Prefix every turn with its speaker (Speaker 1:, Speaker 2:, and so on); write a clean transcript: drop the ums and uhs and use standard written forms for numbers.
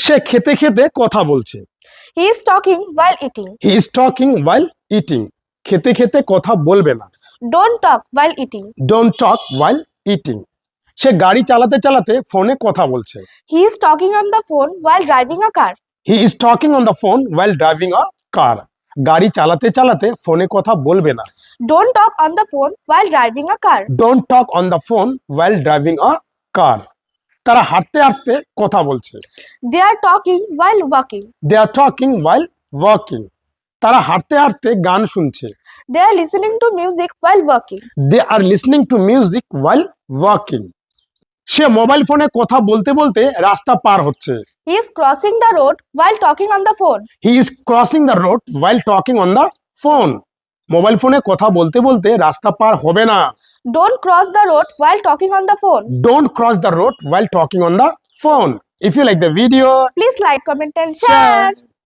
Speaker 1: সে খেতে খেতে কথা বলছে।
Speaker 2: He is talking while eating.
Speaker 1: He is talking while eating. খেতে খেতে কথা বলবে না।
Speaker 2: Don't talk while eating.
Speaker 1: Don't talk while eating. সে গাড়ি চালাতে চালাতে ফোনে কথা বলছে।
Speaker 2: He is talking on the phone while driving a car.
Speaker 1: He is talking on the phone while driving a car. গাড়ি চালাতে চালাতে ফোনে কথা বলবে না।
Speaker 2: Don't talk on the phone while driving a car.
Speaker 1: Don't talk on the phone while driving a car. তারা হাঁটতে হাঁটতে কথা বলছে।
Speaker 2: They are talking while walking.
Speaker 1: They are talking while walking. তারা হাঁটতে হাঁটতে গান শুনছে।
Speaker 2: They are listening to music while working.
Speaker 1: They are listening to music while walking. সে মোবাইল ফোনে কথা বলতে বলতে রাস্তা পার হচ্ছে।
Speaker 2: He is crossing the road while talking on the phone.
Speaker 1: He is crossing the road while talking on the phone. Mobile ফোনে কথা বলতে বলতে রাস্তা পার হবে না।
Speaker 2: Don't cross the road while talking on the phone.
Speaker 1: Don't cross the road while talking on the phone. If you like the video,
Speaker 2: Please like, comment and
Speaker 1: share.
Speaker 2: share.